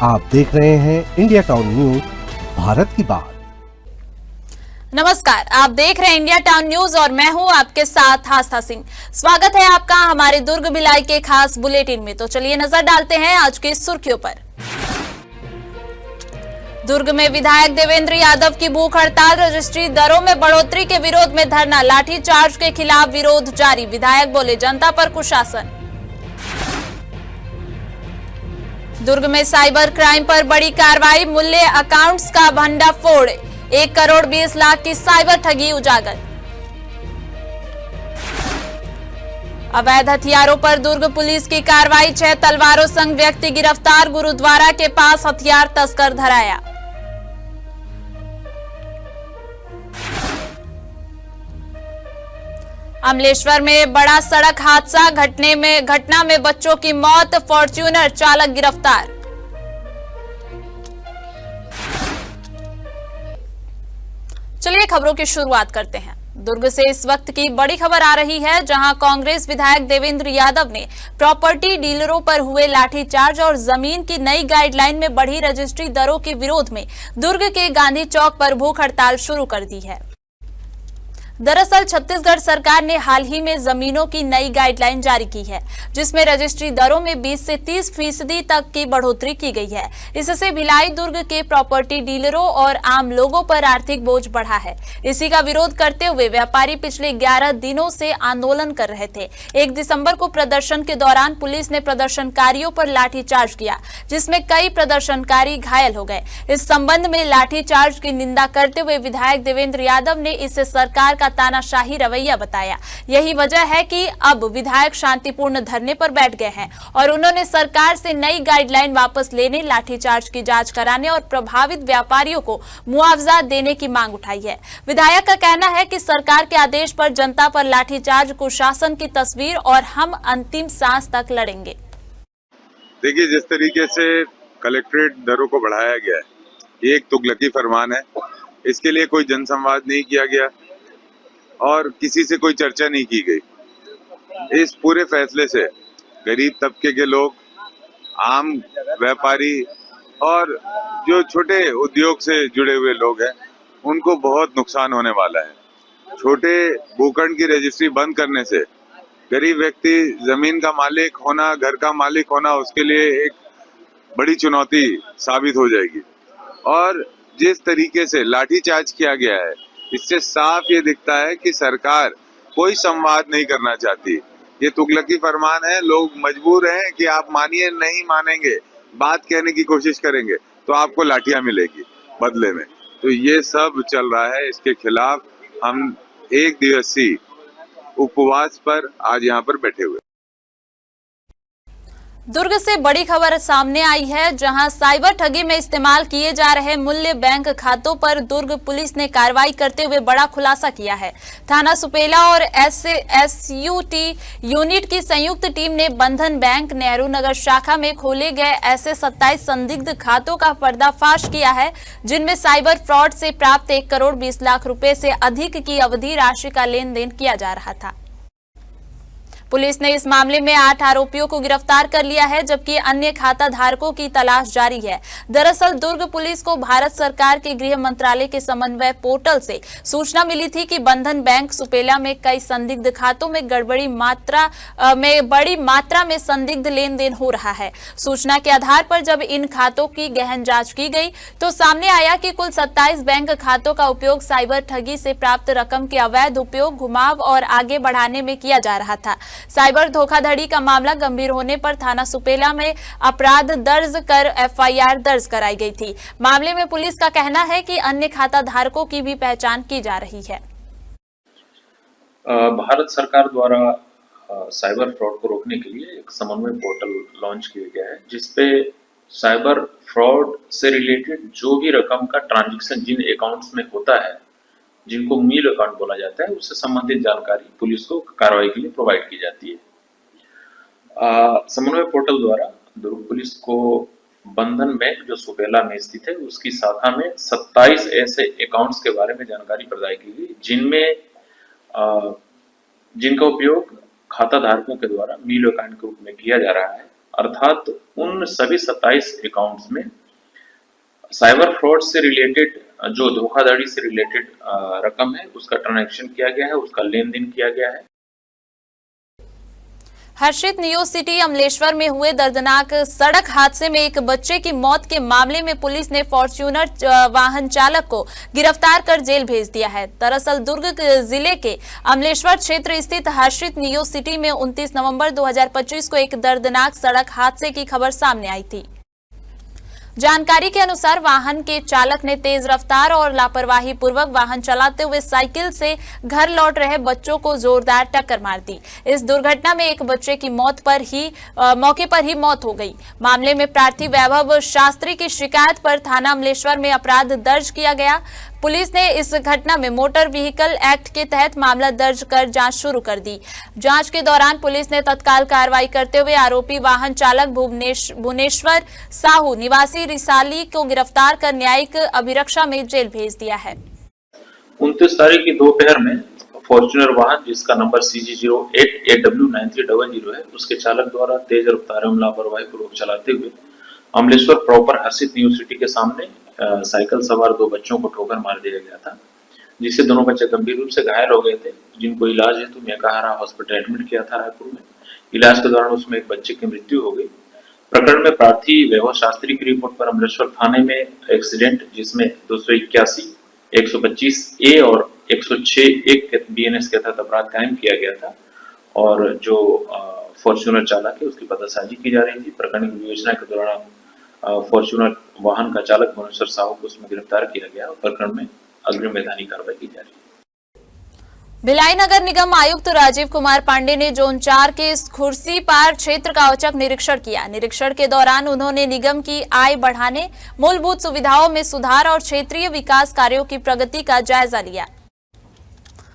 आप देख रहे हैं इंडिया टाउन न्यूज, भारत की बात। नमस्कार, आप देख रहे हैं इंडिया टाउन न्यूज और मैं हूं आपके साथ आस्था सिंह। स्वागत है आपका हमारे दुर्ग भिलाई के खास बुलेटिन में। तो चलिए नजर डालते हैं आज की सुर्खियों पर। दुर्ग में विधायक देवेंद्र यादव की भूख हड़ताल, रजिस्ट्री दरों में बढ़ोतरी के विरोध में धरना, लाठीचार्ज के खिलाफ विरोध जारी। विधायक बोले जनता पर कुशासन। दुर्ग में साइबर क्राइम पर बड़ी कार्रवाई, मूल्य अकाउंट्स का भंडाफोड़, 1 करोड़ 20 लाख की साइबर ठगी उजागर। अवैध हथियारों पर दुर्ग पुलिस की कार्रवाई, 6 तलवारों संग व्यक्ति गिरफ्तार, गुरुद्वारा के पास हथियार तस्कर धराया। अमलेश्वर में बड़ा सड़क हादसा, घटना में बच्चों की मौत, फॉर्च्यूनर चालक गिरफ्तार। चलिए खबरों की शुरुआत करते हैं। दुर्ग से इस वक्त की बड़ी खबर आ रही है, जहां कांग्रेस विधायक देवेंद्र यादव ने प्रॉपर्टी डीलरों पर हुए लाठीचार्ज और जमीन की नई गाइडलाइन में बढ़ी रजिस्ट्री दरों के विरोध में दुर्ग के गांधी चौक पर भूख हड़ताल शुरू कर दी है। दरअसल छत्तीसगढ़ सरकार ने हाल ही में जमीनों की नई गाइडलाइन जारी की है, जिसमें रजिस्ट्री दरों में 20 से 30% तक की बढ़ोतरी की गई है। इससे भिलाई दुर्ग के प्रॉपर्टी डीलरों और आम लोगों पर आर्थिक बोझ बढ़ा है। इसी का विरोध करते हुए व्यापारी पिछले 11 दिनों से आंदोलन कर रहे थे। 1 दिसंबर को प्रदर्शन के दौरान पुलिस ने प्रदर्शनकारियों पर लाठीचार्ज किया, जिसमें कई प्रदर्शनकारी घायल हो गए। इस संबंध में लाठीचार्ज की निंदा करते हुए विधायक देवेंद्र यादव ने इसे सरकार का तानाशाही रवैया बताया। यही वजह है कि अब विधायक शांतिपूर्ण धरने पर बैठ गए हैं और उन्होंने सरकार से नई गाइडलाइन वापस लेने, लाठीचार्ज की जांच कराने और प्रभावित व्यापारियों को मुआवजा देने की मांग उठाई है। विधायक का कहना है कि सरकार के आदेश पर जनता पर लाठीचार्ज कुशासन की तस्वीर और हम अंतिम सांस तक लड़ेंगे। देखिए, जिस तरीके से कलेक्ट्रेट दरों को बढ़ाया गया है, ये एक तुगलकी फरमान है। इसके लिए कोई जनसंवाद नहीं किया गया और किसी से कोई चर्चा नहीं की गई। इस पूरे फैसले से गरीब तबके के लोग, आम व्यापारी और जो छोटे उद्योग से जुड़े हुए लोग हैं, उनको बहुत नुकसान होने वाला है। छोटे भूखंड की रजिस्ट्री बंद करने से गरीब व्यक्ति जमीन का मालिक होना, घर का मालिक होना, उसके लिए एक बड़ी चुनौती साबित हो जाएगी। और जिस तरीके से लाठीचार्ज किया गया है, इससे साफ ये दिखता है कि सरकार कोई संवाद नहीं करना चाहती। ये तुगलकी फरमान है। लोग मजबूर हैं कि आप मानिए, नहीं मानेंगे, बात कहने की कोशिश करेंगे तो आपको लाठियां मिलेगी बदले में। तो ये सब चल रहा है। इसके खिलाफ हम 1 दिवसीय उपवास पर आज यहाँ पर बैठे हुए। दुर्ग से बड़ी खबर सामने आई है, जहां साइबर ठगी में इस्तेमाल किए जा रहे मूल्य बैंक खातों पर दुर्ग पुलिस ने कार्रवाई करते हुए बड़ा खुलासा किया है। थाना सुपेला और एसयूटी यूनिट की संयुक्त टीम ने बंधन बैंक नेहरू नगर शाखा में खोले गए ऐसे 27 संदिग्ध खातों का पर्दाफाश किया है, जिनमें साइबर फ्रॉड से प्राप्त 1 करोड़ 20 लाख रुपए से अधिक की अवधि राशि का लेन देन किया जा रहा था। पुलिस ने इस मामले में 8 आरोपियों को गिरफ्तार कर लिया है, जबकि अन्य खाता धारकों की तलाश जारी है। दरअसल दुर्ग पुलिस को भारत सरकार के गृह मंत्रालय के समन्वय पोर्टल से सूचना मिली थी कि बंधन बैंक सुपेला में कई संदिग्ध खातों में बड़ी मात्रा में संदिग्ध लेन देन हो रहा है। सूचना के आधार पर जब इन खातों की गहन जांच की गई तो सामने आया कि कुल 27 बैंक खातों का उपयोग साइबर ठगी से प्राप्त रकम के अवैध उपयोग, घुमाव और आगे बढ़ाने में किया जा रहा था। साइबर धोखाधड़ी का मामला गंभीर होने पर थाना सुपेला में अपराध दर्ज कर एफआईआर दर्ज कराई गई थी। मामले में पुलिस का कहना है कि अन्य खाता धारकों की भी पहचान की जा रही है। भारत सरकार द्वारा साइबर फ्रॉड को रोकने के लिए एक समन्वय पोर्टल लॉन्च किया गया है, जिसपे साइबर फ्रॉड से रिलेटेड जो भी रकम का ट्रांजैक्शन जिन अकाउंट्स में होता है, जिनको मील अकाउंट बोला जाता है, उससे संबंधित जानकारी पुलिस को कार्रवाई के लिए प्रोवाइड की जाती है। समन्वय पोर्टल द्वारा दुर्ग पुलिस को बंधन बैंक जो सुपेला में स्थित है, उसकी शाखा में 27 ऐसे अकाउंट्स के बारे में जानकारी प्रदान की गई, जिनका उपयोग खाता धारकों के द्वारा मील अकाउंट के रूप में किया जा रहा है। अर्थात उन सभी 27 अकाउंट्स में साइबर फ्रॉड से रिलेटेड, जो धोखाधड़ी से रिलेटेड रकम है, उसका ट्रांजैक्शन किया गया है, उसका लेन देन किया गया है। हर्षित न्यूज सिटी अमलेश्वर में हुए दर्दनाक सड़क हादसे में एक बच्चे की मौत के मामले में पुलिस ने फॉर्च्यूनर वाहन चालक को गिरफ्तार कर जेल भेज दिया है। दरअसल दुर्ग जिले के अमलेश्वर क्षेत्र स्थित हर्षित न्यूज सिटी में 29 नवंबर 2025 को एक दर्दनाक सड़क हादसे की खबर सामने आई थी। जानकारी के अनुसार वाहन के चालक ने तेज रफ्तार और लापरवाही पूर्वक वाहन चलाते हुए साइकिल से घर लौट रहे बच्चों को जोरदार टक्कर मार दी। इस दुर्घटना में एक बच्चे की मौके पर ही मौत हो गई। मामले में प्रार्थी वैभव शास्त्री की शिकायत पर थाना अमलेश्वर में अपराध दर्ज किया गया। पुलिस ने इस घटना में मोटर व्हीकल एक्ट के तहत मामला दर्ज कर जांच शुरू कर दी। जांच के दौरान पुलिस ने तत्काल कार्रवाई करते हुए आरोपी वाहन चालक भुवनेश्वर साहू निवासी रिसाली को गिरफ्तार कर न्यायिक अभिरक्षा में जेल भेज दिया है। 29 तारीख की दोपहर में फॉर्च्यूनर वाहन जिसका नंबर CG08AW9300 है, उसके चालक द्वारा तेज रफ्तार एवं लापरवाही पूर्वक चलाते हुए अमलेश्वर प्रॉपर हर्षित न्यू सिटी के सामने साइकिल सवार 2 बच्चों को ठोकर मार दिया गया था, जिससे दोनों बच्चे गंभीर रूप से घायल हो गए थे, जिनको इलाज हेतु मेकाहारा हॉस्पिटल एडमिट किया था रायपुर में। इलाज के दौरान उसमें एक बच्चे की मृत्यु हो गई। प्रकरण में प्रार्थी वैभव शास्त्री की रिपोर्ट पर अमलेश्वर थाने में एक्सीडेंट जिसमें 281, 125A और 106(1) के BNS के तहत अपराध कायम किया गया था और जो फॉर्च्यूनर चालक है उसकी पतासाजी की जा रही थी। प्रकरण की विवेचना के दौरान फॉर्च्यूनर वाहन का चालक भुवनेश्वर साहू को उसमें गिरफ्तार किया गया और प्रकरण में अग्रिम वैधानिक कार्रवाई की जा रही है। भिलाई नगर निगम आयुक्त राजीव कुमार पांडे ने जोन 4 के खुर्सीपार क्षेत्र का औचक निरीक्षण किया। निरीक्षण के दौरान उन्होंने निगम की आय बढ़ाने, मूलभूत सुविधाओं में सुधार और क्षेत्रीय विकास कार्यों की प्रगति का जायजा लिया।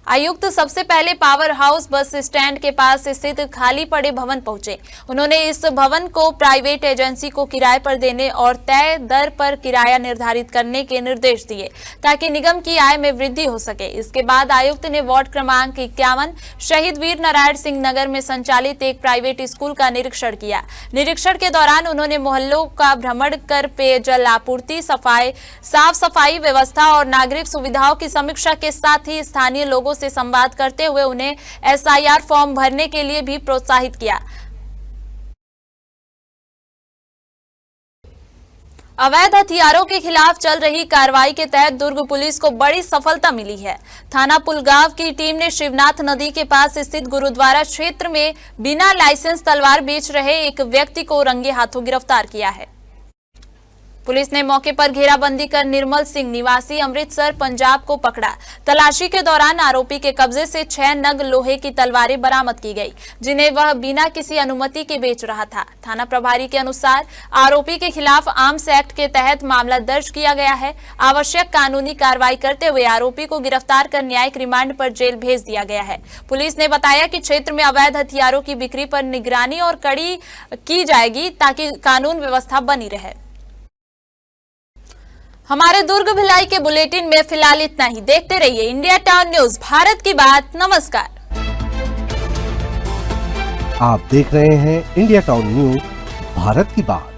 आयुक्त सबसे पहले पावर हाउस बस स्टैंड के पास स्थित खाली पड़े भवन पहुंचे। उन्होंने इस भवन को प्राइवेट एजेंसी को किराए पर देने और तय दर पर किराया निर्धारित करने के निर्देश दिए ताकि निगम की आय में वृद्धि हो सके। इसके बाद आयुक्त ने वार्ड क्रमांक 51 शहीद वीर नारायण सिंह नगर में संचालित एक प्राइवेट स्कूल का निरीक्षण किया। निरीक्षण के दौरान उन्होंने मोहल्लों का भ्रमण कर पेयजल आपूर्ति, साफ सफाई व्यवस्था और नागरिक सुविधाओं की समीक्षा के साथ ही स्थानीय लोगों से संवाद करते हुए उन्हें SIR फॉर्म भरने के लिए भी प्रोत्साहित किया। अवैध हथियारों के खिलाफ चल रही कार्रवाई के तहत दुर्ग पुलिस को बड़ी सफलता मिली है। थाना पुलगांव की टीम ने शिवनाथ नदी के पास स्थित गुरुद्वारा क्षेत्र में बिना लाइसेंस तलवार बेच रहे एक व्यक्ति को रंगे हाथों गिरफ्तार किया है। पुलिस ने मौके पर घेराबंदी कर निर्मल सिंह निवासी अमृतसर पंजाब को पकड़ा। तलाशी के दौरान आरोपी के कब्जे से 6 नग लोहे की तलवारें बरामद की गई, जिन्हें वह बिना किसी अनुमति के बेच रहा था। थाना प्रभारी के अनुसार आरोपी के खिलाफ आर्म्स एक्ट के तहत मामला दर्ज किया गया है। आवश्यक कानूनी कार्रवाई करते हुए आरोपी को गिरफ्तार कर न्यायिक रिमांड पर जेल भेज दिया गया है। पुलिस ने बताया कि क्षेत्र में अवैध हथियारों की बिक्री पर निगरानी और कड़ी की जाएगी ताकि कानून व्यवस्था बनी रहे। हमारे दुर्ग भिलाई के बुलेटिन में फिलहाल इतना ही। देखते रहिए इंडिया टाउन न्यूज, भारत की बात। नमस्कार। आप देख रहे हैं इंडिया टाउन न्यूज, भारत की बात।